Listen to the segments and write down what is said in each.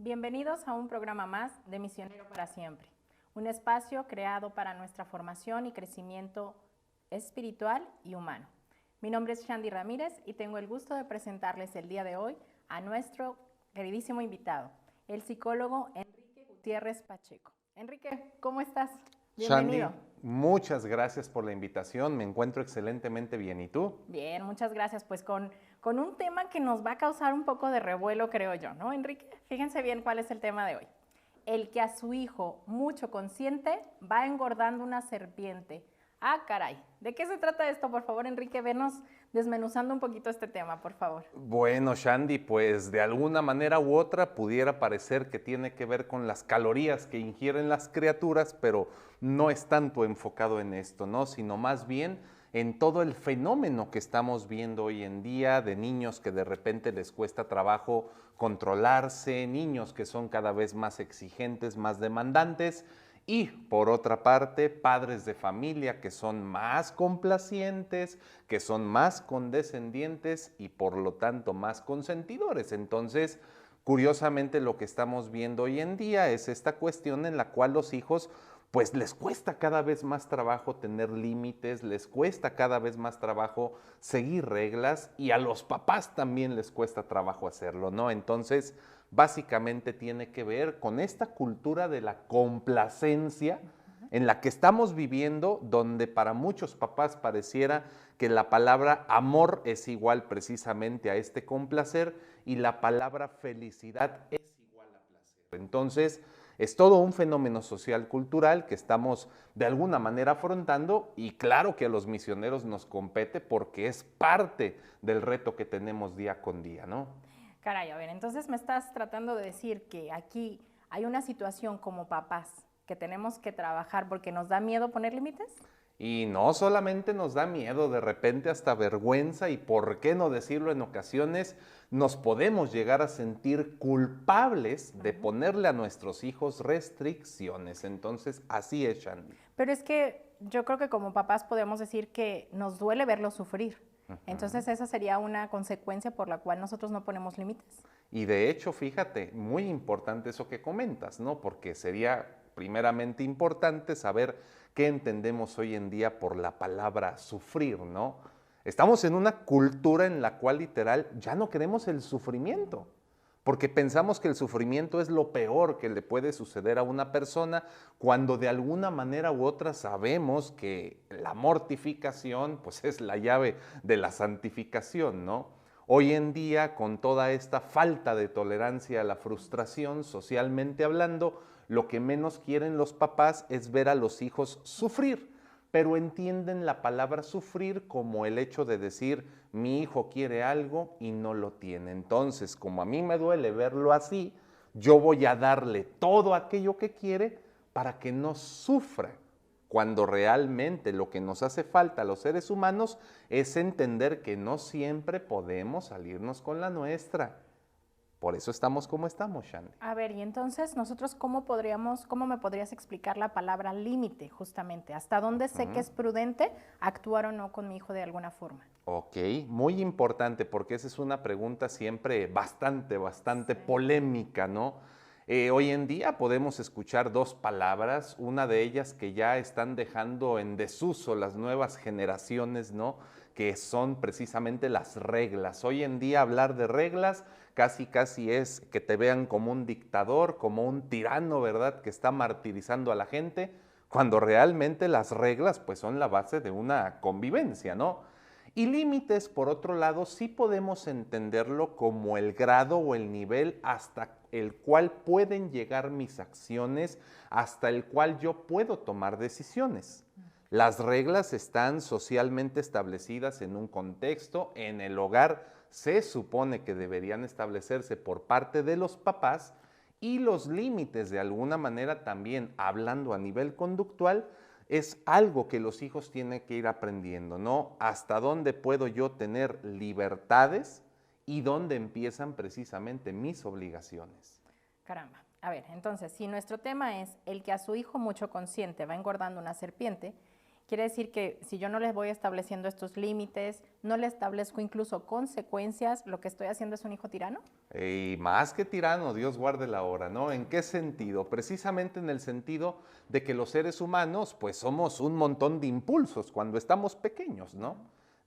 Bienvenidos a un programa más de Misionero para Siempre, un espacio creado para nuestra formación y crecimiento espiritual y humano. Mi nombre es Shandy Ramírez y tengo el gusto de presentarles el día de hoy a nuestro queridísimo invitado, el psicólogo Enrique Gutiérrez Pacheco. Enrique, ¿cómo estás? Bienvenido. Shandy, muchas gracias por la invitación, me encuentro excelentemente bien, ¿y tú? Bien, muchas gracias. Pues con un tema que nos va a causar un poco de revuelo, creo yo, ¿no, Enrique? Fíjense bien cuál es el tema de hoy. El que a su hijo mucho consiente va engordando una serpiente. Ah, caray. ¿De qué se trata esto? Por favor, Enrique, venos desmenuzando un poquito este tema, por favor. Bueno, Shandy, pues de alguna manera u otra pudiera parecer que tiene que ver con las calorías que ingieren las criaturas, pero no es tanto enfocado en esto, ¿no? Sino más bien en todo el fenómeno que estamos viendo hoy en día de niños que de repente les cuesta trabajo controlarse, niños que son cada vez más exigentes, más demandantes, y por otra parte, padres de familia que son más complacientes, que son más condescendientes y por lo tanto más consentidores. Entonces, curiosamente lo que estamos viendo hoy en día es esta cuestión en la cual los hijos pues les cuesta cada vez más trabajo tener límites, les cuesta cada vez más trabajo seguir reglas y a los papás también les cuesta trabajo hacerlo, ¿no? Entonces, básicamente tiene que ver con esta cultura de la complacencia en la que estamos viviendo, donde para muchos papás pareciera que la palabra amor es igual precisamente a este complacer y la palabra felicidad es igual a placer. Entonces, es todo un fenómeno social cultural que estamos de alguna manera afrontando y claro que a los misioneros nos compete porque es parte del reto que tenemos día con día, ¿no? Caray, a ver, entonces me estás tratando de decir que aquí hay una situación como papás que tenemos que trabajar porque nos da miedo poner límites. Y no solamente nos da miedo, de repente hasta vergüenza y por qué no decirlo en ocasiones, nos podemos llegar a sentir culpables de ponerle a nuestros hijos restricciones. Entonces, así es, Shandy. Pero es que yo creo que como papás podemos decir que nos duele verlos sufrir. Entonces esa sería una consecuencia por la cual nosotros no ponemos límites. Y de hecho, fíjate, muy importante eso que comentas, ¿no? Porque sería primeramente importante saber qué entendemos hoy en día por la palabra sufrir, ¿no? Estamos en una cultura en la cual literal ya no queremos el sufrimiento, porque pensamos que el sufrimiento es lo peor que le puede suceder a una persona, cuando de alguna manera u otra sabemos que la mortificación pues es la llave de la santificación, ¿no? Hoy en día, con toda esta falta de tolerancia a la frustración, socialmente hablando, lo que menos quieren los papás es ver a los hijos sufrir, pero entienden la palabra sufrir como el hecho de decir, mi hijo quiere algo y no lo tiene. Entonces, como a mí me duele verlo así, yo voy a darle todo aquello que quiere para que no sufra, cuando realmente lo que nos hace falta a los seres humanos es entender que no siempre podemos salirnos con la nuestra. Por eso estamos como estamos, Shandy. A ver, y entonces nosotros cómo me podrías explicar la palabra límite justamente? ¿Hasta dónde sé que es prudente actuar o no con mi hijo de alguna forma? Ok, muy importante porque esa es una pregunta siempre bastante polémica, ¿no? Hoy en día podemos escuchar dos palabras, una de ellas que ya están dejando en desuso las nuevas generaciones, ¿no? Que son precisamente las reglas. Hoy en día hablar de reglas casi es que te vean como un dictador, como un tirano, ¿verdad? Que está martirizando a la gente, cuando realmente las reglas pues son la base de una convivencia, ¿no? Y límites, por otro lado, sí podemos entenderlo como el grado o el nivel hasta el cual pueden llegar mis acciones, hasta el cual yo puedo tomar decisiones. Las reglas están socialmente establecidas en un contexto, en el hogar se supone que deberían establecerse por parte de los papás, y los límites de alguna manera también, hablando a nivel conductual, es algo que los hijos tienen que ir aprendiendo, ¿no? Hasta dónde puedo yo tener libertades y dónde empiezan precisamente mis obligaciones. Caramba. A ver, entonces, si nuestro tema es el que a su hijo mucho consiente va engordando una serpiente, Quiere decir que si yo no les voy estableciendo estos límites, no le establezco incluso consecuencias, lo que estoy haciendo es un hijo tirano. Y más que tirano, Dios guarde la hora, ¿no? ¿En qué sentido? Precisamente en el sentido de que los seres humanos, pues somos un montón de impulsos cuando estamos pequeños, ¿no?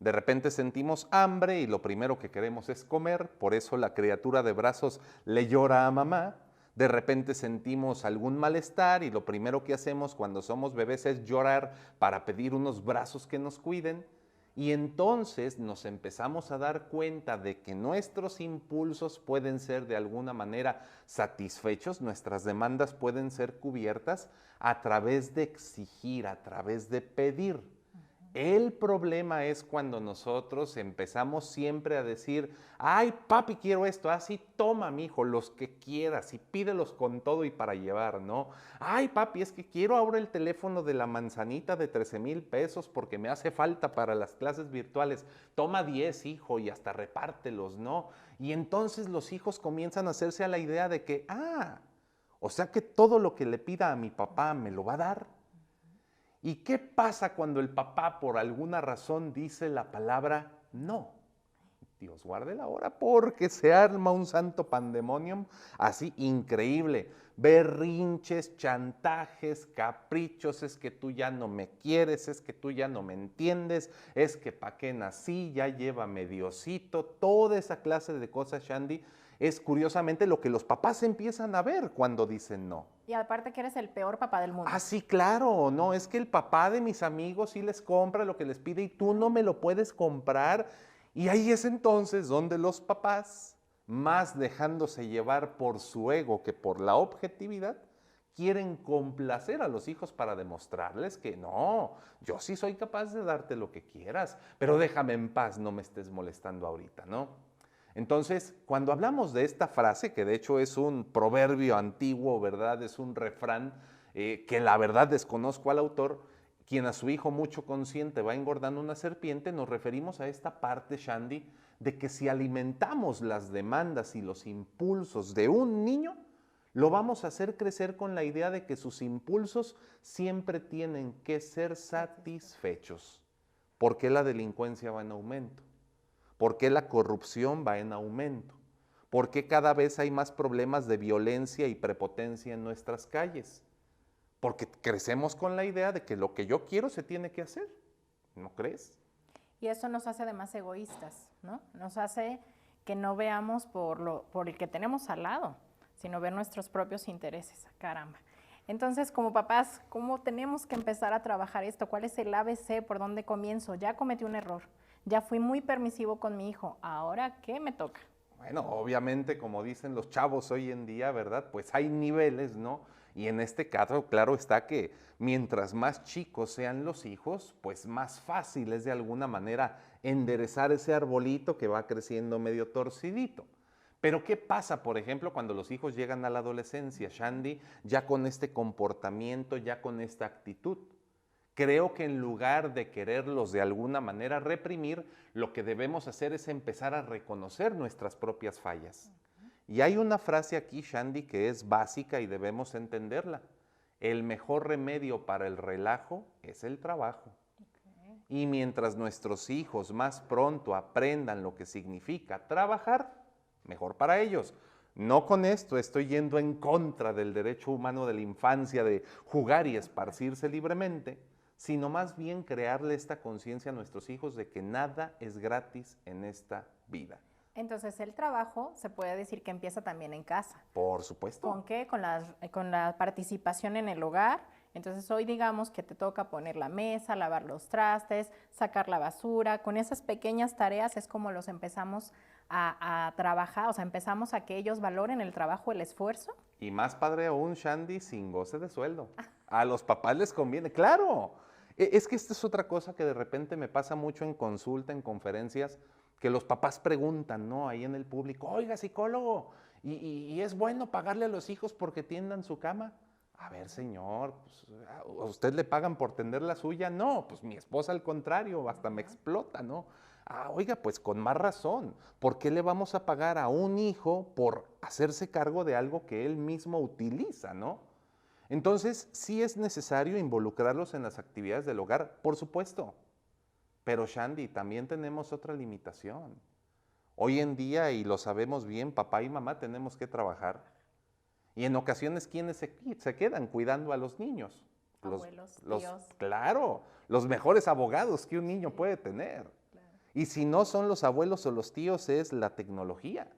De repente sentimos hambre y lo primero que queremos es comer, por eso la criatura de brazos le llora a mamá. De repente sentimos algún malestar y lo primero que hacemos cuando somos bebés es llorar para pedir unos brazos que nos cuiden. Y entonces nos empezamos a dar cuenta de que nuestros impulsos pueden ser de alguna manera satisfechos, nuestras demandas pueden ser cubiertas a través de exigir, a través de pedir. El problema es cuando nosotros empezamos siempre a decir, ay papi quiero esto, así toma mijo, los que quieras y pídelos con todo y para llevar, ¿no? Ay papi es que quiero ahora el teléfono de la manzanita de 13,000 pesos porque me hace falta para las clases virtuales, toma 10 hijo y hasta repártelos, ¿no? Y entonces los hijos comienzan a hacerse a la idea de que, o sea que todo lo que le pida a mi papá me lo va a dar. ¿Y qué pasa cuando el papá por alguna razón dice la palabra no? Dios guarde la hora porque se arma un santo pandemonium así increíble. Berrinches, chantajes, caprichos, es que tú ya no me quieres, es que tú ya no me entiendes, es que pa' qué nací, ya llévame Diosito, toda esa clase de cosas, Shandy, es curiosamente lo que los papás empiezan a ver cuando dicen no. Y aparte que eres el peor papá del mundo. Ah, sí, claro, no, es que el papá de mis amigos sí les compra lo que les pide y tú no me lo puedes comprar. Y ahí es entonces donde los papás, más dejándose llevar por su ego que por la objetividad, quieren complacer a los hijos para demostrarles que no, yo sí soy capaz de darte lo que quieras, pero déjame en paz, no me estés molestando ahorita, ¿no? Entonces, cuando hablamos de esta frase, que de hecho es un proverbio antiguo, ¿verdad? Es un refrán que la verdad desconozco al autor, quien a su hijo mucho consiente va engordando una serpiente, nos referimos a esta parte, Shandy, de que si alimentamos las demandas y los impulsos de un niño, lo vamos a hacer crecer con la idea de que sus impulsos siempre tienen que ser satisfechos. ¿Por qué la delincuencia va en aumento? ¿Por qué la corrupción va en aumento? ¿Por qué cada vez hay más problemas de violencia y prepotencia en nuestras calles? Porque crecemos con la idea de que lo que yo quiero se tiene que hacer, ¿no crees? Y eso nos hace de más egoístas, ¿no? Nos hace que no veamos por el que tenemos al lado, sino ver nuestros propios intereses, caramba. Entonces, como papás, ¿cómo tenemos que empezar a trabajar esto? ¿Cuál es el ABC? ¿Por dónde comienzo? Ya cometí un error. Ya fui muy permisivo con mi hijo, ¿ahora qué me toca? Bueno, obviamente, como dicen los chavos hoy en día, ¿verdad? Pues hay niveles, ¿no? Y en este caso, claro está que mientras más chicos sean los hijos, pues más fácil es de alguna manera enderezar ese arbolito que va creciendo medio torcidito. Pero ¿qué pasa, por ejemplo, cuando los hijos llegan a la adolescencia, Shandy, ya con este comportamiento, ya con esta actitud? Creo que en lugar de quererlos de alguna manera reprimir, lo que debemos hacer es empezar a reconocer nuestras propias fallas. Y hay una frase aquí, Shandy, que es básica y debemos entenderla. El mejor remedio para el relajo es el trabajo. Y mientras nuestros hijos más pronto aprendan lo que significa trabajar, mejor para ellos. No con esto estoy yendo en contra del derecho humano de la infancia de jugar y esparcirse libremente, sino más bien crearle esta conciencia a nuestros hijos de que nada es gratis en esta vida. Entonces, el trabajo se puede decir que empieza también en casa. Por supuesto. ¿Con qué? Con la participación en el hogar. Entonces, hoy digamos que te toca poner la mesa, lavar los trastes, sacar la basura. Con esas pequeñas tareas es como los empezamos a trabajar, o sea, empezamos a que ellos valoren el trabajo, el esfuerzo. Y más padre aún, Shandy, sin goce de sueldo. A los papás les conviene, claro. Es que esta es otra cosa que de repente me pasa mucho en consulta, en conferencias, que los papás preguntan, ¿no? Ahí en el público, oiga, psicólogo, ¿y es bueno pagarle a los hijos porque tiendan su cama? A ver, señor, pues, ¿a usted le pagan por tender la suya? No, pues mi esposa al contrario, hasta me explota, ¿no? Oiga, pues con más razón, ¿por qué le vamos a pagar a un hijo por hacerse cargo de algo que él mismo utiliza, ¿no? Entonces, sí es necesario involucrarlos en las actividades del hogar, por supuesto. Pero Shandy, también tenemos otra limitación. Hoy en día, y lo sabemos bien, papá y mamá tenemos que trabajar. Y en ocasiones, ¿quiénes se quedan cuidando a los niños? Abuelos, tíos. Claro, los mejores abogados que un niño puede tener. Claro. Y si no son los abuelos o los tíos, es la tecnología.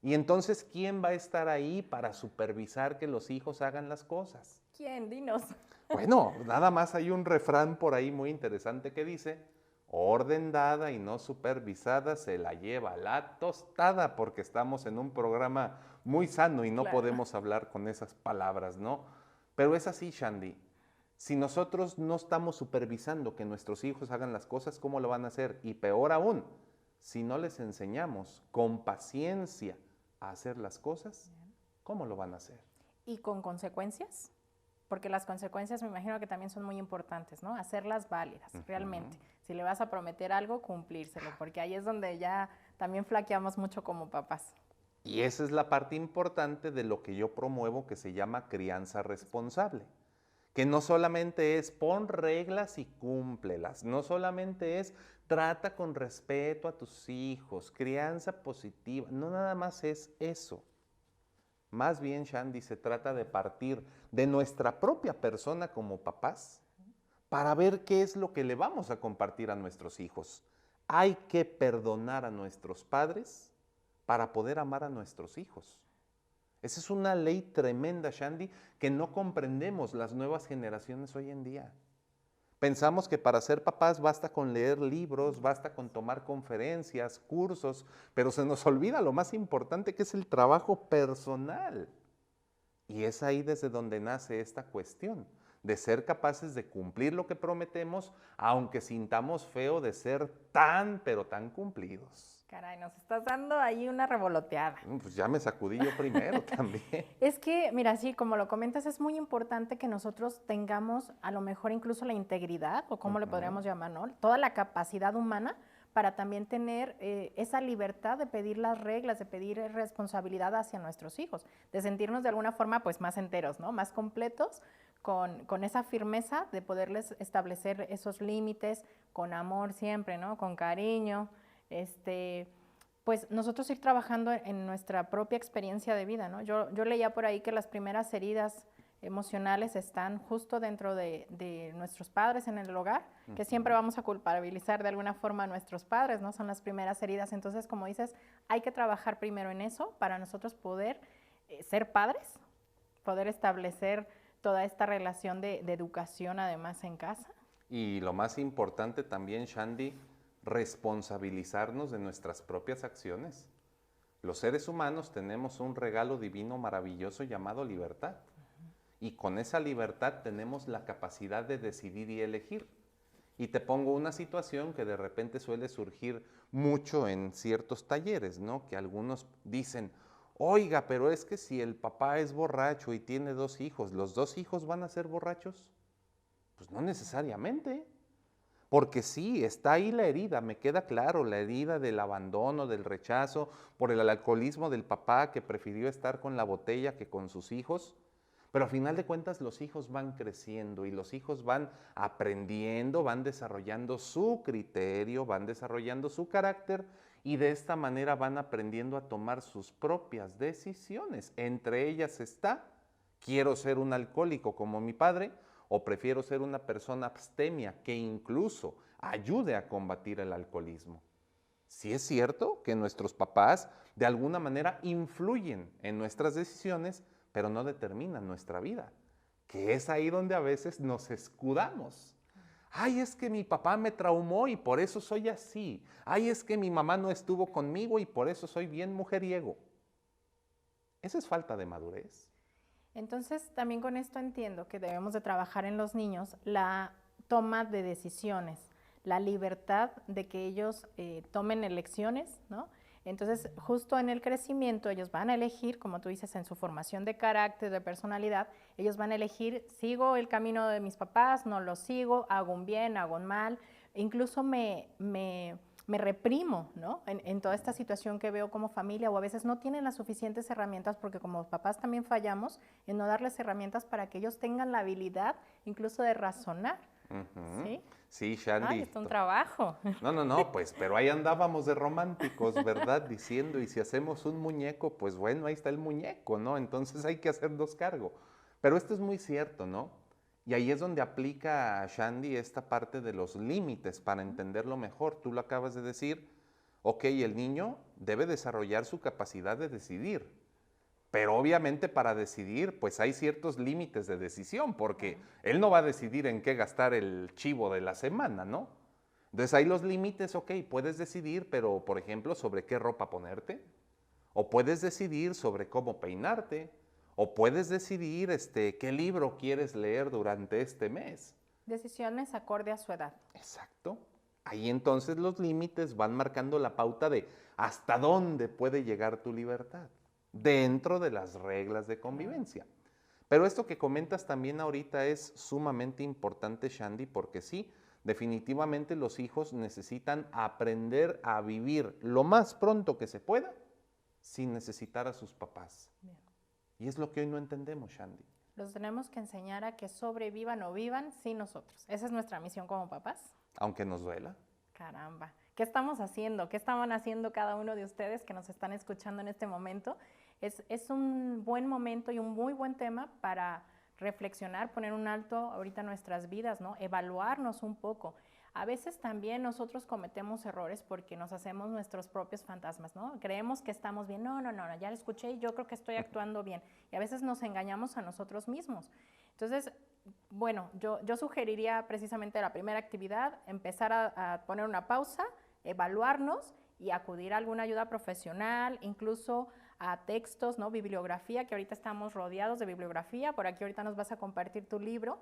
Y entonces, ¿quién va a estar ahí para supervisar que los hijos hagan las cosas? ¿Quién? Dinos. Bueno, nada más hay un refrán por ahí muy interesante que dice, orden dada y no supervisada se la lleva la tostada, porque estamos en un programa muy sano y no Claro. podemos hablar con esas palabras, ¿no? Pero es así, Shandy. Si nosotros no estamos supervisando que nuestros hijos hagan las cosas, ¿cómo lo van a hacer? Y peor aún, si no les enseñamos con paciencia a hacer las cosas, ¿cómo lo van a hacer? ¿Y con consecuencias? Porque las consecuencias me imagino que también son muy importantes, ¿no? Hacerlas válidas, realmente. Si le vas a prometer algo, cumplírselo, porque ahí es donde ya también flaqueamos mucho como papás. Y esa es la parte importante de lo que yo promuevo, que se llama crianza responsable. Que no solamente es pon reglas y cúmplelas, no solamente es trata con respeto a tus hijos, crianza positiva, no nada más es eso. Más bien, Shandy, se trata de partir de nuestra propia persona como papás para ver qué es lo que le vamos a compartir a nuestros hijos. Hay que perdonar a nuestros padres para poder amar a nuestros hijos. Esa es una ley tremenda, Shandy, que no comprendemos las nuevas generaciones hoy en día. Pensamos que para ser papás basta con leer libros, basta con tomar conferencias, cursos, pero se nos olvida lo más importante, que es el trabajo personal. Y es ahí desde donde nace esta cuestión, de ser capaces de cumplir lo que prometemos, aunque sintamos feo de ser tan, pero tan cumplidos. Caray, nos estás dando ahí una revoloteada. Pues ya me sacudí yo primero también. Es que, mira, sí, como lo comentas, es muy importante que nosotros tengamos a lo mejor incluso la integridad, o como le podríamos llamar, ¿no? Toda la capacidad humana para también tener esa libertad de pedir las reglas, de pedir responsabilidad hacia nuestros hijos, de sentirnos de alguna forma pues más enteros, ¿no? Más completos, con esa firmeza de poderles establecer esos límites, con amor siempre, ¿no? Con cariño, pues nosotros ir trabajando en nuestra propia experiencia de vida, ¿no? Yo leía por ahí que las primeras heridas emocionales están justo dentro de nuestros padres en el hogar, que siempre vamos a culpabilizar de alguna forma a nuestros padres, ¿no? Son las primeras heridas. Entonces, como dices, hay que trabajar primero en eso para nosotros poder ser padres, poder establecer toda esta relación de educación además en casa. Y lo más importante también, Shandy, responsabilizarnos de nuestras propias acciones. Los seres humanos tenemos un regalo divino maravilloso llamado libertad. Y con esa libertad tenemos la capacidad de decidir y elegir. Y te pongo una situación que de repente suele surgir mucho en ciertos talleres, ¿no? Que algunos dicen, oiga, pero es que si el papá es borracho y tiene 2 hijos, ¿los 2 hijos van a ser borrachos? Pues no necesariamente. Porque sí, está ahí la herida, me queda claro, la herida del abandono, del rechazo, por el alcoholismo del papá que prefirió estar con la botella que con sus hijos. Pero a final de cuentas los hijos van creciendo y los hijos van aprendiendo, van desarrollando su criterio, van desarrollando su carácter y de esta manera van aprendiendo a tomar sus propias decisiones. Entre ellas está, quiero ser un alcohólico como mi padre, o prefiero ser una persona abstemia que incluso ayude a combatir el alcoholismo. Sí es cierto que nuestros papás de alguna manera influyen en nuestras decisiones, pero no determinan nuestra vida, que es ahí donde a veces nos escudamos. Ay, es que mi papá me traumó y por eso soy así. Ay, es que mi mamá no estuvo conmigo y por eso soy bien mujeriego. Esa es falta de madurez. Entonces, también con esto entiendo que debemos de trabajar en los niños la toma de decisiones, la libertad de que ellos tomen elecciones, ¿no? Entonces, justo en el crecimiento, ellos van a elegir, como tú dices, en su formación de carácter, de personalidad, ellos van a elegir, sigo el camino de mis papás, no lo sigo, hago un bien, hago un mal, incluso me me reprimo, ¿no? En toda esta situación que veo como familia, o a veces no tienen las suficientes herramientas, porque como papás también fallamos en no darles herramientas para que ellos tengan la habilidad incluso de razonar, ¿sí? Sí, Ay, Shandy. es un trabajo. No, pues, pero ahí andábamos de románticos, ¿verdad? Diciendo, y si hacemos un muñeco, pues bueno, ahí está el muñeco, ¿no? Entonces hay que hacernos cargo. Pero esto es muy cierto, ¿no? Y ahí es donde aplica, Shandy, esta parte de los límites para entenderlo mejor. Tú lo acabas de decir, ok, el niño debe desarrollar su capacidad de decidir, pero obviamente para decidir, pues hay ciertos límites de decisión, porque él no va a decidir en qué gastar el chivo de la semana, ¿no? Entonces hay los límites, ok, puedes decidir, pero por ejemplo, sobre qué ropa ponerte, o puedes decidir sobre cómo peinarte, o puedes decidir qué libro quieres leer durante este mes. Decisiones acorde a su edad. Exacto. Ahí entonces los límites van marcando la pauta de hasta dónde puede llegar tu libertad, dentro de las reglas de convivencia. Pero esto que comentas también ahorita es sumamente importante, Shandy, porque sí, definitivamente los hijos necesitan aprender a vivir lo más pronto que se pueda sin necesitar a sus papás. Bien. Y es lo que hoy no entendemos, Shandy. Los tenemos que enseñar a que sobrevivan o vivan sin nosotros. Esa es nuestra misión como papás. Aunque nos duela. Caramba, ¿qué estamos haciendo? ¿Qué estaban haciendo cada uno de ustedes que nos están escuchando en este momento? Es un buen momento y un muy buen tema para reflexionar, poner un alto ahorita en nuestras vidas, ¿no? Evaluarnos un poco. A veces también nosotros cometemos errores porque nos hacemos nuestros propios fantasmas, ¿no? Creemos que estamos bien, no, ya lo escuché y yo creo que estoy actuando bien. Y a veces nos engañamos a nosotros mismos. Entonces, bueno, yo sugeriría precisamente la primera actividad, empezar a poner una pausa, evaluarnos y acudir a alguna ayuda profesional, incluso a textos, ¿no? Bibliografía, que ahorita estamos rodeados de bibliografía, por aquí ahorita nos vas a compartir tu libro,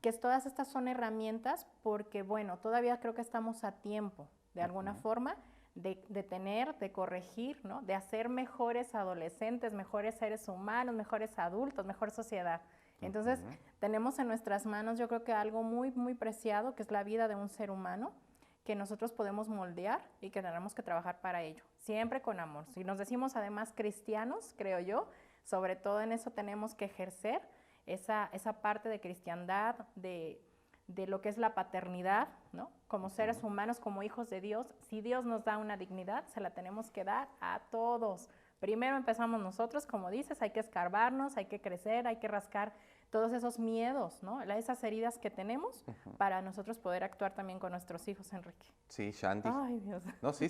que todas estas son herramientas porque, bueno, todavía creo que estamos a tiempo, de alguna forma, de tener, de corregir, ¿no? De hacer mejores adolescentes, mejores seres humanos, mejores adultos, mejor sociedad. Entonces, tenemos en nuestras manos, yo creo que algo muy, muy preciado, que es la vida de un ser humano, que nosotros podemos moldear y que tenemos que trabajar para ello, siempre con amor. Si nos decimos además cristianos, creo yo, sobre todo en eso tenemos que ejercer esa parte de cristiandad, de lo que es la paternidad, ¿no? Como seres humanos, como hijos de Dios. Si Dios nos da una dignidad, se la tenemos que dar a todos. Primero empezamos nosotros, como dices, hay que escarbarnos, hay que crecer, hay que rascar todos esos miedos, ¿no? Esas heridas que tenemos para nosotros poder actuar también con nuestros hijos, Enrique. Sí, Shandy. Ay, Dios. No, sí,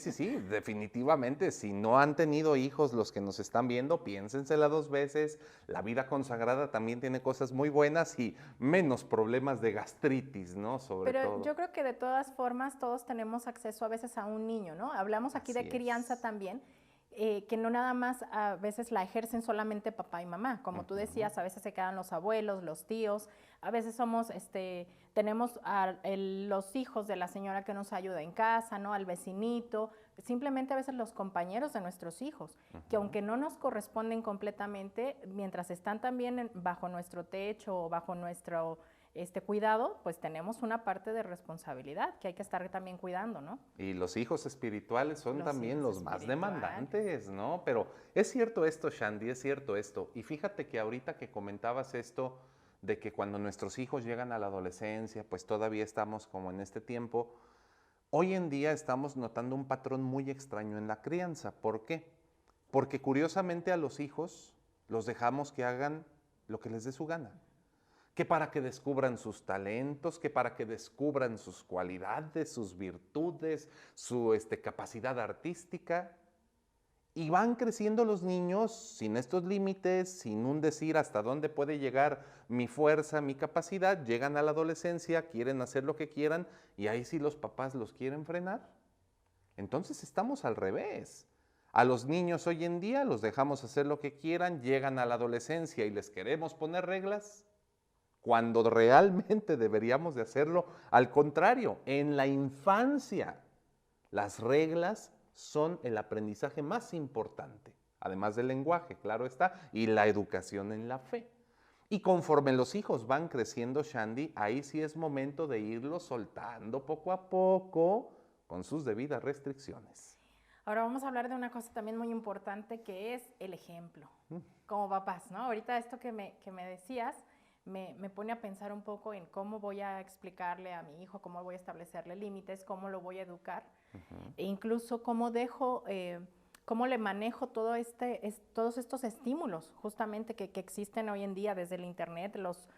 definitivamente. Si no han tenido hijos los que nos están viendo, piénsensela 2 veces. La vida consagrada también tiene cosas muy buenas y menos problemas de gastritis, ¿no? Sobre todo. Pero yo creo que de todas formas todos tenemos acceso a veces a un niño, ¿no? Hablamos aquí de crianza también. Que no nada más a veces la ejercen solamente papá y mamá, como tú decías, a veces se quedan los abuelos, los tíos, a veces tenemos a los hijos de la señora que nos ayuda en casa, ¿no? Al vecinito, simplemente a veces los compañeros de nuestros hijos, que aunque no nos corresponden completamente, mientras están también bajo nuestro techo o bajo nuestro cuidado, pues tenemos una parte de responsabilidad que hay que estar también cuidando, ¿no? Y los hijos espirituales son también los más demandantes, ¿no? Pero es cierto esto, Shandy, es cierto esto. Y fíjate que ahorita que comentabas esto de que cuando nuestros hijos llegan a la adolescencia, pues todavía estamos como en este tiempo, hoy en día estamos notando un patrón muy extraño en la crianza. ¿Por qué? Porque curiosamente a los hijos los dejamos que hagan lo que les dé su gana. Que para que descubran sus talentos, que para que descubran sus cualidades, sus virtudes, su capacidad artística. Y van creciendo los niños sin estos límites, sin un decir hasta dónde puede llegar mi fuerza, mi capacidad. Llegan a la adolescencia, quieren hacer lo que quieran y ahí sí los papás los quieren frenar. Entonces estamos al revés. A los niños hoy en día los dejamos hacer lo que quieran, llegan a la adolescencia y les queremos poner reglas, cuando realmente deberíamos de hacerlo al contrario. En la infancia, las reglas son el aprendizaje más importante, además del lenguaje, claro está, y la educación en la fe. Y conforme los hijos van creciendo, Shandy, ahí sí es momento de irlos soltando poco a poco con sus debidas restricciones. Ahora vamos a hablar de una cosa también muy importante que es el ejemplo, como papás, ¿no? Ahorita esto que me decías me pone a pensar un poco en cómo voy a explicarle a mi hijo, cómo voy a establecerle límites, cómo lo voy a educar, e incluso cómo cómo le manejo todos estos estímulos justamente que existen hoy en día desde el internet, los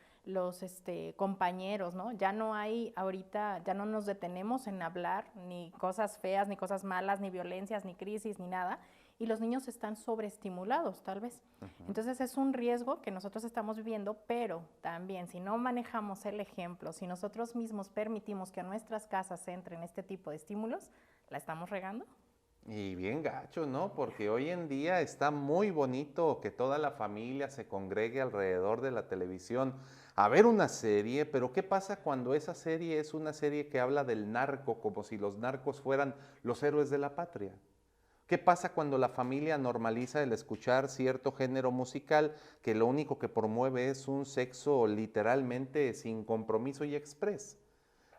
compañeros, ¿no? Ya no hay ahorita, ya no nos detenemos en hablar ni cosas feas, ni cosas malas, ni violencias, ni crisis, ni nada, y los niños están sobreestimulados, tal vez. Entonces es un riesgo que nosotros estamos viviendo, pero también si no manejamos el ejemplo, si nosotros mismos permitimos que a nuestras casas entren este tipo de estímulos, ¿la estamos regando? Y bien gacho, ¿no? Porque hoy en día está muy bonito que toda la familia se congregue alrededor de la televisión a ver una serie, pero ¿qué pasa cuando esa serie es una serie que habla del narco, como si los narcos fueran los héroes de la patria? ¿Qué pasa cuando la familia normaliza el escuchar cierto género musical que lo único que promueve es un sexo literalmente sin compromiso y exprés?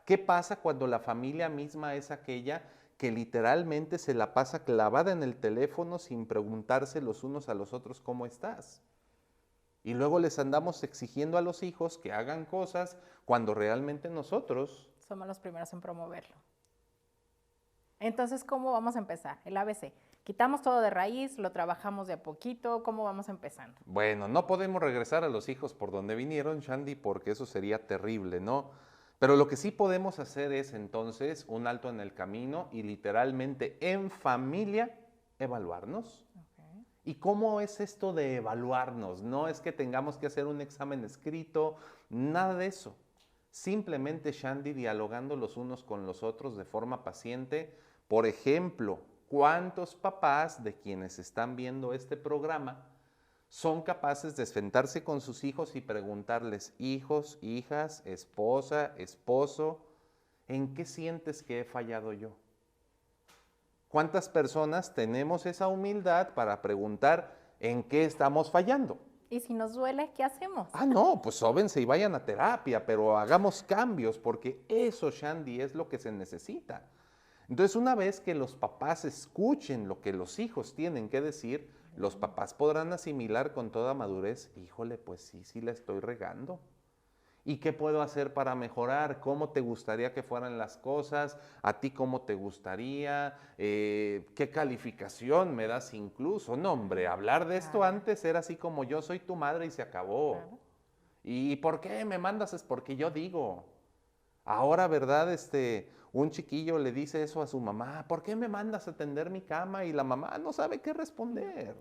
¿Qué pasa cuando la familia misma es aquella que literalmente se la pasa clavada en el teléfono sin preguntarse los unos a los otros cómo estás? Y luego les andamos exigiendo a los hijos que hagan cosas cuando realmente nosotros somos los primeros en promoverlo. Entonces, ¿cómo vamos a empezar? El ABC. Quitamos todo de raíz, lo trabajamos de a poquito, ¿cómo vamos empezando? Bueno, no podemos regresar a los hijos por donde vinieron, Shandy, porque eso sería terrible, ¿no? Pero lo que sí podemos hacer es entonces un alto en el camino y literalmente en familia evaluarnos. Okay. ¿Y cómo es esto de evaluarnos? No es que tengamos que hacer un examen escrito, nada de eso. Simplemente, Shandy, dialogando los unos con los otros de forma paciente. Por ejemplo, ¿cuántos papás de quienes están viendo este programa son capaces de sentarse con sus hijos y preguntarles, hijos, hijas, esposa, esposo, ¿en qué sientes que he fallado yo? ¿Cuántas personas tenemos esa humildad para preguntar en qué estamos fallando? Y si nos duele, ¿qué hacemos? Ah, no, pues sóbense y vayan a terapia, pero hagamos cambios, porque eso, Shandy, es lo que se necesita. Entonces, una vez que los papás escuchen lo que los hijos tienen que decir, los papás podrán asimilar con toda madurez, híjole, pues sí la estoy regando. ¿Y qué puedo hacer para mejorar? ¿Cómo te gustaría que fueran las cosas? ¿A ti cómo te gustaría? ¿Qué calificación me das incluso? No, hombre, hablar de esto antes era así como yo soy tu madre y se acabó. Claro. ¿Y por qué me mandas? Es porque yo digo. Ahora, ¿verdad? Un chiquillo le dice eso a su mamá, ¿por qué me mandas a tender mi cama? Y la mamá no sabe qué responder.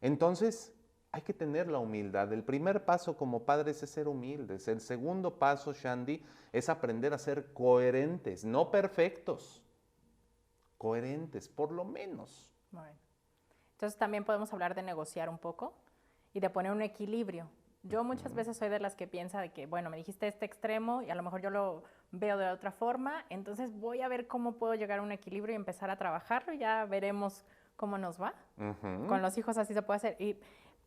Entonces, hay que tener la humildad. El primer paso como padres es ser humildes. El segundo paso, Shandy, es aprender a ser coherentes, no perfectos. Coherentes, por lo menos. Bueno. Entonces también podemos hablar de negociar un poco y de poner un equilibrio. Yo muchas veces soy de las que piensa de que, bueno, me dijiste este extremo y a lo mejor yo lo veo de otra forma, entonces voy a ver cómo puedo llegar a un equilibrio y empezar a trabajarlo y ya veremos cómo nos va. Con los hijos así se puede hacer. Y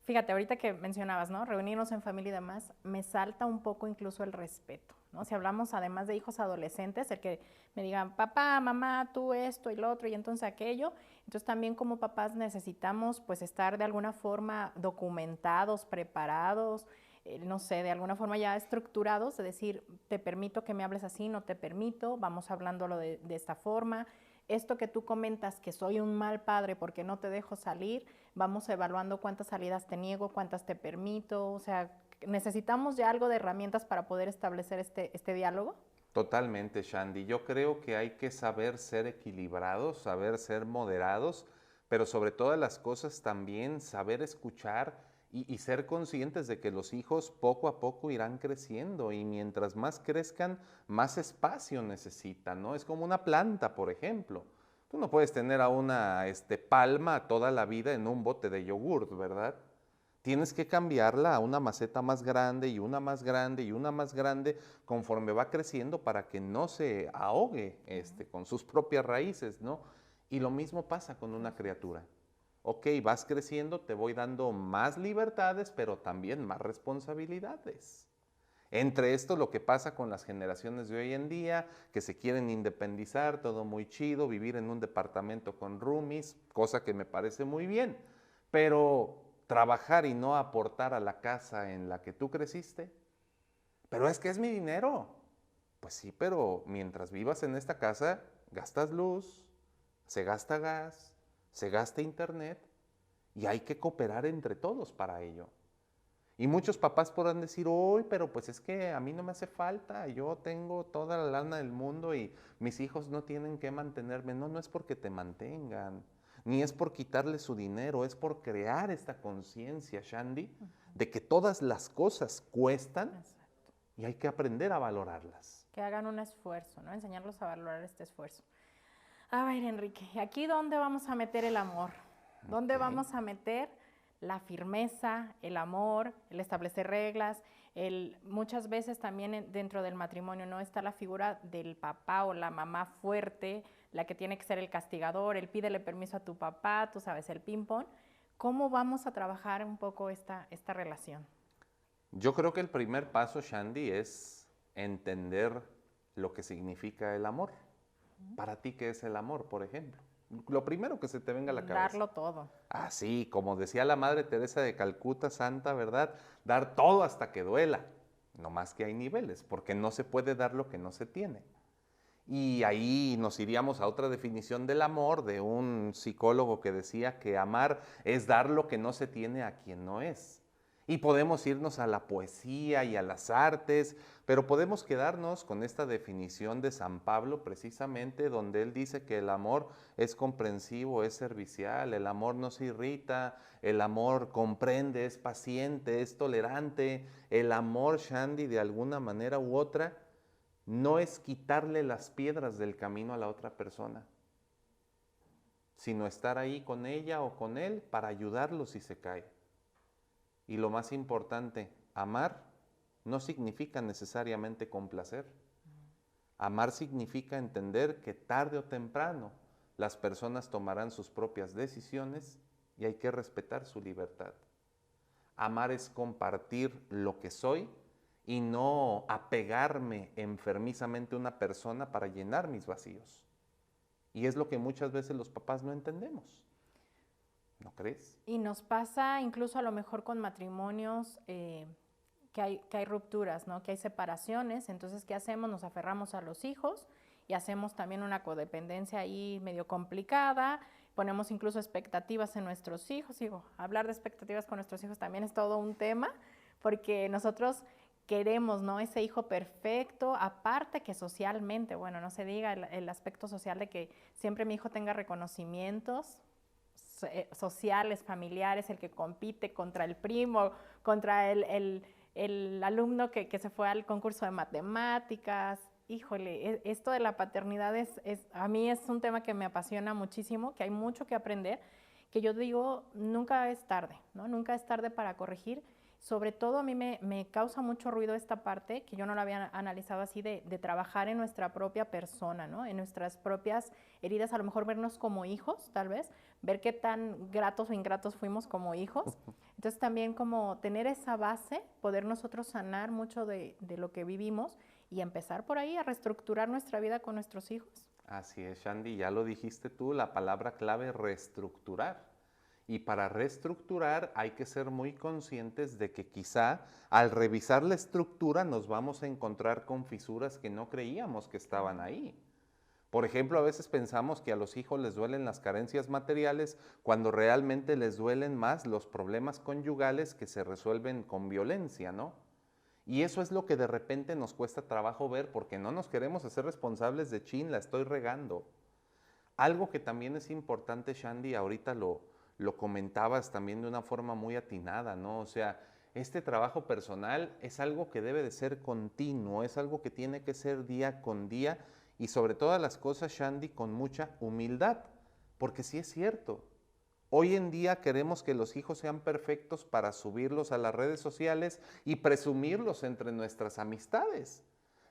fíjate, ahorita que mencionabas, ¿no? Reunirnos en familia y demás, me salta un poco incluso el respeto, ¿no? Si hablamos además de hijos adolescentes, el que me digan, papá, mamá, tú esto y lo otro y entonces aquello, entonces también como papás necesitamos pues estar de alguna forma documentados, preparados, no sé, de alguna forma ya estructurados, de decir, te permito que me hables así, no te permito, vamos hablándolo de esta forma. Esto que tú comentas, que soy un mal padre porque no te dejo salir, vamos evaluando cuántas salidas te niego, cuántas te permito, o sea, necesitamos ya algo de herramientas para poder establecer este diálogo. Totalmente, Shandy. Yo creo que hay que saber ser equilibrados, saber ser moderados, pero sobre todas las cosas también saber escuchar y ser conscientes de que los hijos poco a poco irán creciendo y mientras más crezcan, más espacio necesitan, ¿no? Es como una planta, por ejemplo. Tú no puedes tener a una palma toda la vida en un bote de yogurt, ¿verdad? Tienes que cambiarla a una maceta más grande y una más grande y una más grande conforme va creciendo para que no se ahogue con sus propias raíces, ¿no? Y lo mismo pasa con una criatura. Ok, vas creciendo, te voy dando más libertades, pero también más responsabilidades. Entre esto lo que pasa con las generaciones de hoy en día, que se quieren independizar, todo muy chido, vivir en un departamento con roomies, cosa que me parece muy bien, pero trabajar y no aportar a la casa en la que tú creciste, pero es que es mi dinero. Pues sí, pero mientras vivas en esta casa, gastas luz, se gasta gas, se gasta internet y hay que cooperar entre todos para ello. Y muchos papás podrán decir, uy, pero pues es que a mí no me hace falta, yo tengo toda la lana del mundo y mis hijos no tienen que mantenerme. No, no es porque te mantengan, ni es por quitarles su dinero, es por crear esta conciencia, Shandy, de que todas las cosas cuestan. Exacto. Y hay que aprender a valorarlas. Que hagan un esfuerzo, ¿no? Enseñarlos a valorar este esfuerzo. A ver, Enrique, ¿aquí dónde vamos a meter el amor? ¿Dónde vamos a meter la firmeza, el amor, el establecer reglas? Muchas veces también dentro del matrimonio no está la figura del papá o la mamá fuerte, la que tiene que ser el castigador, el pídele permiso a tu papá, tú sabes, el ping-pong. ¿Cómo vamos a trabajar un poco esta relación? Yo creo que el primer paso, Shandy, es entender lo que significa el amor. Para ti, ¿qué es el amor, por ejemplo? Lo primero que se te venga a la cabeza. Darlo todo. Así, como decía la Madre Teresa de Calcuta, santa, ¿verdad? Dar todo hasta que duela. No más que hay niveles, porque no se puede dar lo que no se tiene. Y ahí nos iríamos a otra definición del amor de un psicólogo que decía que amar es dar lo que no se tiene a quien no es. Y podemos irnos a la poesía y a las artes, pero podemos quedarnos con esta definición de San Pablo precisamente, donde él dice que el amor es comprensivo, es servicial, el amor no se irrita, el amor comprende, es paciente, es tolerante. El amor, Shandy, de alguna manera u otra, no es quitarle las piedras del camino a la otra persona, sino estar ahí con ella o con él para ayudarlo si se cae. Y lo más importante, amar no significa necesariamente complacer. Amar significa entender que tarde o temprano las personas tomarán sus propias decisiones y hay que respetar su libertad. Amar es compartir lo que soy y no apegarme enfermizamente a una persona para llenar mis vacíos. Y es lo que muchas veces los papás no entendemos. ¿No crees? Y nos pasa incluso a lo mejor con matrimonios que hay rupturas, ¿no? Que hay separaciones. Entonces, ¿qué hacemos? Nos aferramos a los hijos y hacemos también una codependencia ahí medio complicada. Ponemos incluso expectativas en nuestros hijos. Digo, hablar de expectativas con nuestros hijos también es todo un tema, porque nosotros queremos, ¿no? Ese hijo perfecto, aparte que socialmente, bueno, no se diga el aspecto social de que siempre mi hijo tenga reconocimientos sociales, familiares, el que compite contra el primo, contra el alumno que se fue al concurso de matemáticas. Híjole, esto de la paternidad a mí es un tema que me apasiona muchísimo, que hay mucho que aprender, que yo digo, nunca es tarde, ¿no? Nunca es tarde para corregir. Sobre todo a mí me causa mucho ruido esta parte, que yo no lo había analizado así, de trabajar en nuestra propia persona, ¿no? En nuestras propias heridas, a lo mejor vernos como hijos, tal vez, ver qué tan gratos o ingratos fuimos como hijos. Entonces también como tener esa base, poder nosotros sanar mucho de lo que vivimos y empezar por ahí a reestructurar nuestra vida con nuestros hijos. Así es, Shandy, ya lo dijiste tú, la palabra clave, reestructurar. Y para reestructurar hay que ser muy conscientes de que quizá al revisar la estructura nos vamos a encontrar con fisuras que no creíamos que estaban ahí. Por ejemplo, a veces pensamos que a los hijos les duelen las carencias materiales cuando realmente les duelen más los problemas conyugales que se resuelven con violencia, ¿no? Y eso es lo que de repente nos cuesta trabajo ver porque no nos queremos hacer responsables de chin, la estoy regando. Algo que también es importante, Shandy, ahorita lo comentabas también de una forma muy atinada, ¿no? O sea, este trabajo personal es algo que debe de ser continuo, es algo que tiene que ser día con día y sobre todas las cosas, Shandy, con mucha humildad, porque sí es cierto. Hoy en día queremos que los hijos sean perfectos para subirlos a las redes sociales y presumirlos entre nuestras amistades.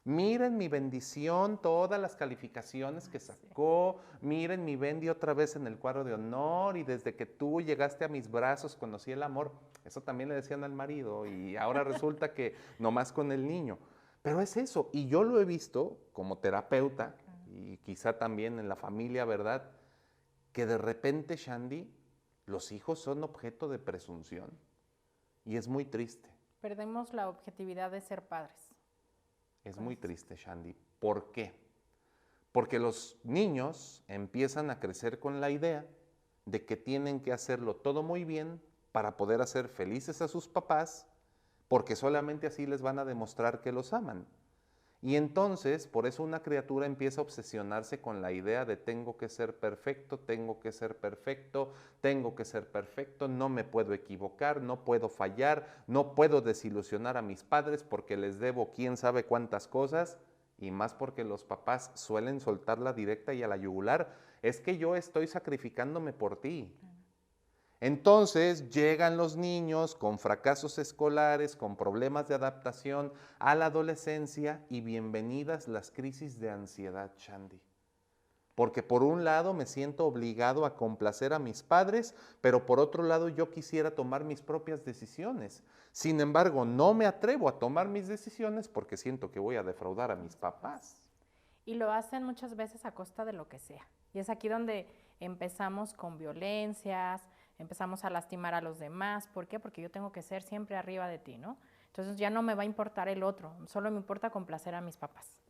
Miren mi bendición, todas las calificaciones que sacó, miren mi Bendy otra vez en el cuadro de honor y desde que tú llegaste a mis brazos conocí el amor. Eso también le decían al marido y ahora resulta que nomás con el niño. Pero es eso, y yo lo he visto como terapeuta y quizá también en la familia, ¿verdad? Que de repente, Shandy, los hijos son objeto de presunción y es muy triste. Perdemos la objetividad de ser padres. Es muy triste, Shandy. ¿Por qué? Porque los niños empiezan a crecer con la idea de que tienen que hacerlo todo muy bien para poder hacer felices a sus papás, porque solamente así les van a demostrar que los aman. Y entonces, por eso una criatura empieza a obsesionarse con la idea de tengo que ser perfecto, tengo que ser perfecto, tengo que ser perfecto, no me puedo equivocar, no puedo fallar, no puedo desilusionar a mis padres porque les debo quién sabe cuántas cosas, y más porque los papás suelen soltarla directa y a la yugular, es que yo estoy sacrificándome por ti. Entonces llegan los niños con fracasos escolares, con problemas de adaptación a la adolescencia y bienvenidas las crisis de ansiedad, Shandy. Porque por un lado me siento obligado a complacer a mis padres, pero por otro lado yo quisiera tomar mis propias decisiones. Sin embargo, no me atrevo a tomar mis decisiones porque siento que voy a defraudar a mis papás. Y lo hacen muchas veces a costa de lo que sea. Y es aquí donde empezamos con violencias, empezamos a lastimar a los demás. ¿Por qué? Porque yo tengo que ser siempre arriba de ti, ¿no? Entonces ya no me va a importar el otro, solo me importa complacer a mis papás,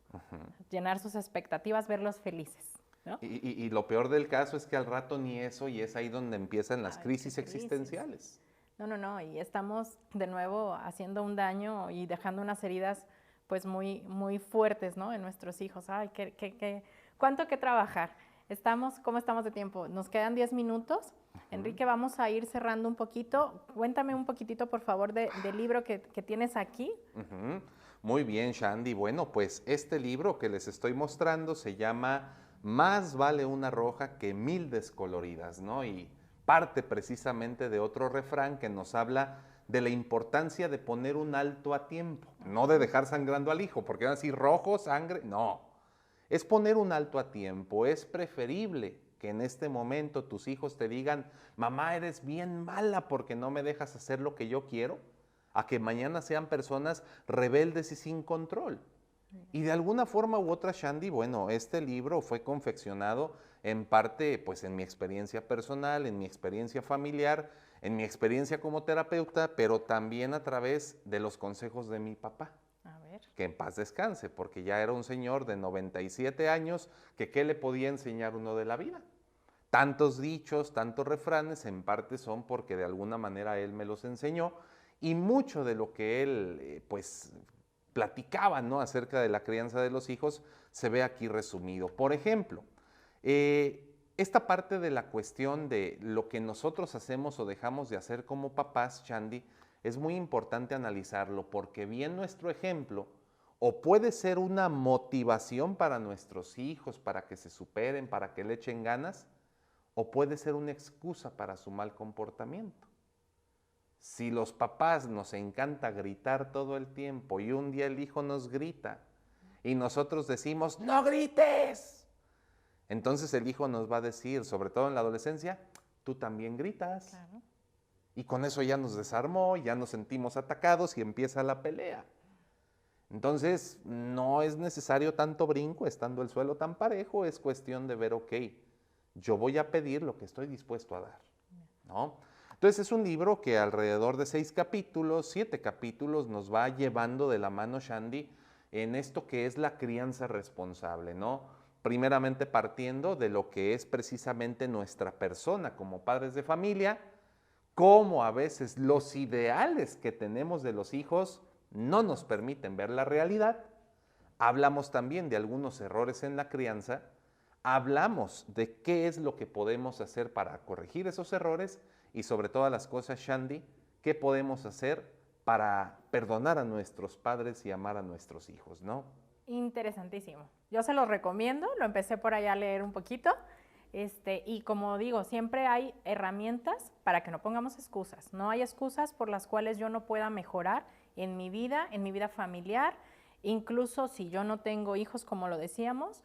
llenar sus expectativas, verlos felices, ¿no? Y lo peor del caso es que al rato ni eso, y es ahí donde empiezan las crisis existenciales. No, y estamos de nuevo haciendo un daño y dejando unas heridas pues muy, muy fuertes, ¿no? En nuestros hijos. Ay, ¿cuánto que trabajar? ¿Cómo estamos de tiempo? Nos quedan 10 minutos. Enrique, vamos a ir cerrando un poquito. Cuéntame un poquitito, por favor, del libro que tienes aquí. Muy bien, Shandy. Bueno, pues este libro que les estoy mostrando se llama Más vale una roja que 1000 descoloridas, ¿no? Y parte precisamente de otro refrán que nos habla de la importancia de poner un alto a tiempo, no de dejar sangrando al hijo, porque van a decir rojo, sangre, no. Es poner un alto a tiempo, es preferible que en este momento tus hijos te digan, mamá, eres bien mala porque no me dejas hacer lo que yo quiero, a que mañana sean personas rebeldes y sin control. Y de alguna forma u otra, Shandy, bueno, este libro fue confeccionado en parte, pues en mi experiencia personal, en mi experiencia familiar, en mi experiencia como terapeuta, pero también a través de los consejos de mi papá. A ver. Que en paz descanse, porque ya era un señor de 97 años, que qué le podía enseñar uno de la vida. Tantos dichos, tantos refranes, en parte son porque de alguna manera él me los enseñó, y mucho de lo que él, pues, platicaba, ¿no?, acerca de la crianza de los hijos, se ve aquí resumido. Por ejemplo, esta parte de la cuestión de lo que nosotros hacemos o dejamos de hacer como papás, Shandy, es muy importante analizarlo, porque bien nuestro ejemplo o puede ser una motivación para nuestros hijos, para que se superen, para que le echen ganas, o puede ser una excusa para su mal comportamiento. Si los papás nos encanta gritar todo el tiempo y un día el hijo nos grita y nosotros decimos, ¡no grites! Entonces el hijo nos va a decir, sobre todo en la adolescencia, tú también gritas. Claro. Y con eso ya nos desarmó, ya nos sentimos atacados y empieza la pelea. Entonces no es necesario tanto brinco estando el suelo tan parejo, es cuestión de ver, ok, yo voy a pedir lo que estoy dispuesto a dar, ¿no? Entonces es un libro que alrededor de 6 capítulos, 7 capítulos nos va llevando de la mano, Shandy, en esto que es la crianza responsable, ¿no? Primeramente partiendo de lo que es precisamente nuestra persona como padres de familia, cómo a veces los ideales que tenemos de los hijos no nos permiten ver la realidad. Hablamos también de algunos errores en la crianza, hablamos de qué es lo que podemos hacer para corregir esos errores y sobre todas las cosas, Shandy, qué podemos hacer para perdonar a nuestros padres y amar a nuestros hijos, ¿no? Interesantísimo. Yo se los recomiendo, lo empecé por allá a leer un poquito. Y como digo, siempre hay herramientas para que no pongamos excusas. No hay excusas por las cuales yo no pueda mejorar en mi vida familiar, incluso si yo no tengo hijos, como lo decíamos,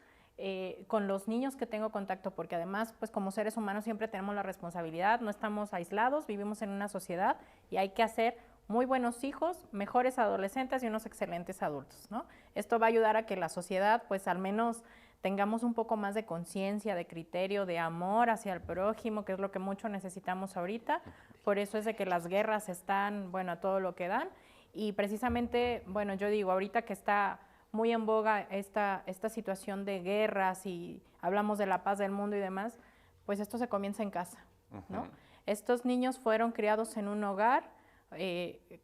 con los niños que tengo contacto, porque además, pues como seres humanos siempre tenemos la responsabilidad, no estamos aislados, vivimos en una sociedad y hay que hacer muy buenos hijos, mejores adolescentes y unos excelentes adultos, ¿no? Esto va a ayudar a que la sociedad, pues al menos tengamos un poco más de conciencia, de criterio, de amor hacia el prójimo, que es lo que mucho necesitamos ahorita. Por eso es de que las guerras están, bueno, a todo lo que dan. Y precisamente, bueno, yo digo, ahorita que está muy en boga esta situación de guerras y hablamos de la paz del mundo y demás, pues esto se comienza en casa, ¿no? Estos niños fueron criados en un hogar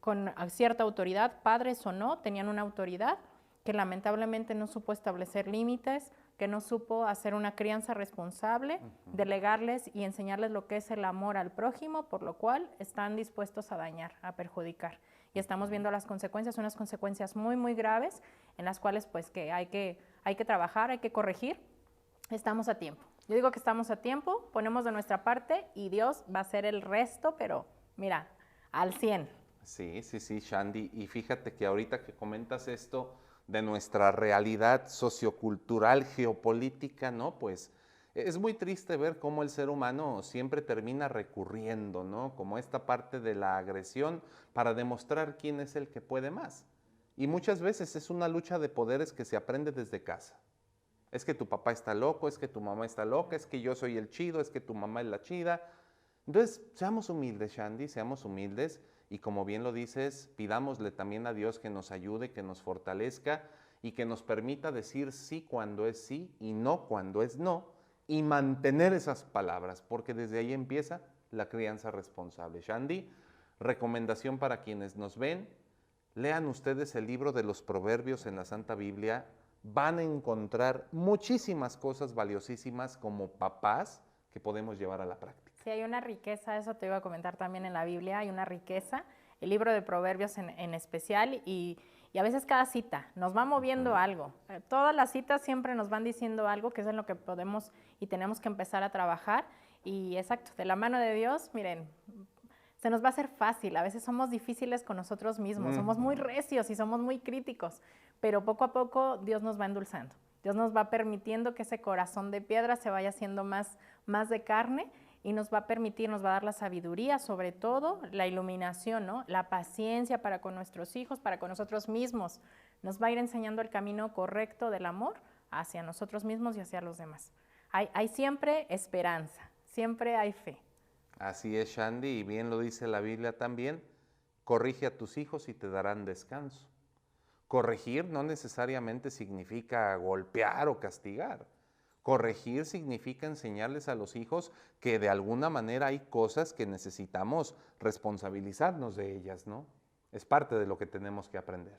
con cierta autoridad, padres o no, tenían una autoridad que lamentablemente no supo establecer límites, que no supo hacer una crianza responsable, delegarles y enseñarles lo que es el amor al prójimo, por lo cual están dispuestos a dañar, a perjudicar. Y estamos viendo las consecuencias, unas consecuencias muy, muy graves, en las cuales pues que hay que trabajar, hay que corregir. Estamos a tiempo. Yo digo que estamos a tiempo, ponemos de nuestra parte y Dios va a hacer el resto, pero mira, al 100. Sí, sí, sí, Shandy. Y fíjate que ahorita que comentas esto de nuestra realidad sociocultural, geopolítica, ¿no? Pues es muy triste ver cómo el ser humano siempre termina recurriendo, ¿no? Como esta parte de la agresión para demostrar quién es el que puede más. Y muchas veces es una lucha de poderes que se aprende desde casa. Es que tu papá está loco, es que tu mamá está loca, es que yo soy el chido, es que tu mamá es la chida. Entonces, seamos humildes, Shandy, seamos humildes y como bien lo dices, pidámosle también a Dios que nos ayude, que nos fortalezca y que nos permita decir sí cuando es sí y no cuando es no y mantener esas palabras, porque desde ahí empieza la crianza responsable. Shandy, recomendación para quienes nos ven, lean ustedes el libro de los Proverbios en la Santa Biblia, van a encontrar muchísimas cosas valiosísimas como papás que podemos llevar a la práctica. Sí, hay una riqueza, eso te iba a comentar también en la Biblia, hay una riqueza, el libro de Proverbios en especial, y a veces cada cita nos va moviendo algo. Todas las citas siempre nos van diciendo algo que es en lo que podemos y tenemos que empezar a trabajar. Y exacto, de la mano de Dios, miren, se nos va a hacer fácil. A veces somos difíciles con nosotros mismos, somos muy recios y somos muy críticos, pero poco a poco Dios nos va endulzando. Dios nos va permitiendo que ese corazón de piedra se vaya haciendo más de carne y nos va a permitir, nos va a dar la sabiduría, sobre todo la iluminación, ¿no? La paciencia para con nuestros hijos, para con nosotros mismos. Nos va a ir enseñando el camino correcto del amor hacia nosotros mismos y hacia los demás. Hay siempre esperanza, siempre hay fe. Así es, Shandy, y bien lo dice la Biblia también, corrige a tus hijos y te darán descanso. Corregir no necesariamente significa golpear o castigar. Corregir significa enseñarles a los hijos que de alguna manera hay cosas que necesitamos responsabilizarnos de ellas, ¿no? Es parte de lo que tenemos que aprender.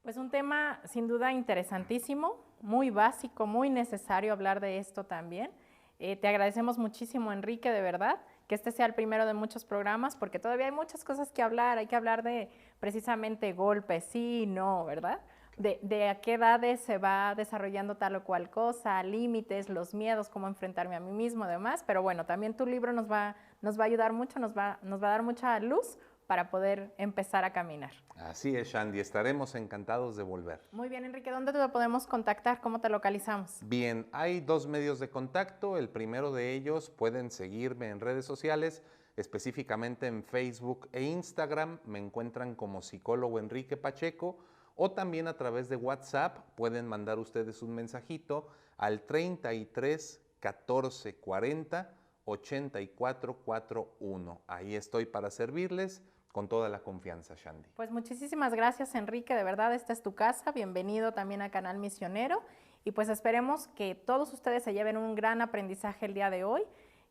Pues un tema sin duda interesantísimo, muy básico, muy necesario hablar de esto también. Te agradecemos muchísimo, Enrique, de verdad, que este sea el primero de muchos programas, porque todavía hay muchas cosas que hablar, hay que hablar de precisamente golpes, sí y no, ¿verdad? De a qué edades se va desarrollando tal o cual cosa, límites, los miedos, cómo enfrentarme a mí mismo, además. Pero bueno, también tu libro nos va a ayudar mucho, nos va a dar mucha luz para poder empezar a caminar. Así es, Shandy, estaremos encantados de volver. Muy bien, Enrique, ¿dónde te podemos contactar? ¿Cómo te localizamos? Bien, hay 2 medios de contacto. El primero de ellos, pueden seguirme en redes sociales, específicamente en Facebook e Instagram. Me encuentran como psicólogo Enrique Pacheco. O también a través de WhatsApp pueden mandar ustedes un mensajito al 33 14 40 84 41. Ahí estoy para servirles con toda la confianza, Shandy. Pues muchísimas gracias, Enrique, de verdad, esta es tu casa. Bienvenido también a Canal Misionero y pues esperemos que todos ustedes se lleven un gran aprendizaje el día de hoy.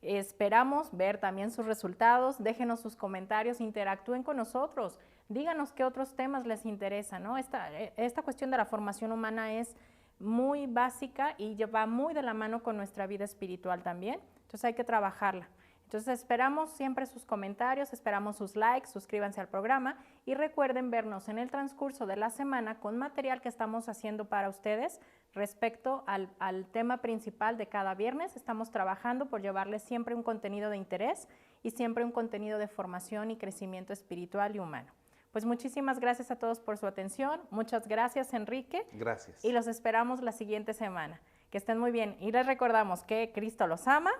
Esperamos ver también sus resultados, déjenos sus comentarios, interactúen con nosotros, díganos qué otros temas les interesan, ¿no? Esta cuestión de la formación humana es muy básica y va muy de la mano con nuestra vida espiritual también, entonces hay que trabajarla. Entonces esperamos siempre sus comentarios, esperamos sus likes, suscríbanse al programa y recuerden vernos en el transcurso de la semana con material que estamos haciendo para ustedes respecto al tema principal de cada viernes. Estamos trabajando por llevarles siempre un contenido de interés y siempre un contenido de formación y crecimiento espiritual y humano. Pues muchísimas gracias a todos por su atención. Muchas gracias, Enrique. Gracias. Y los esperamos la siguiente semana. Que estén muy bien. Y les recordamos que Cristo los ama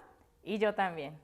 y yo también.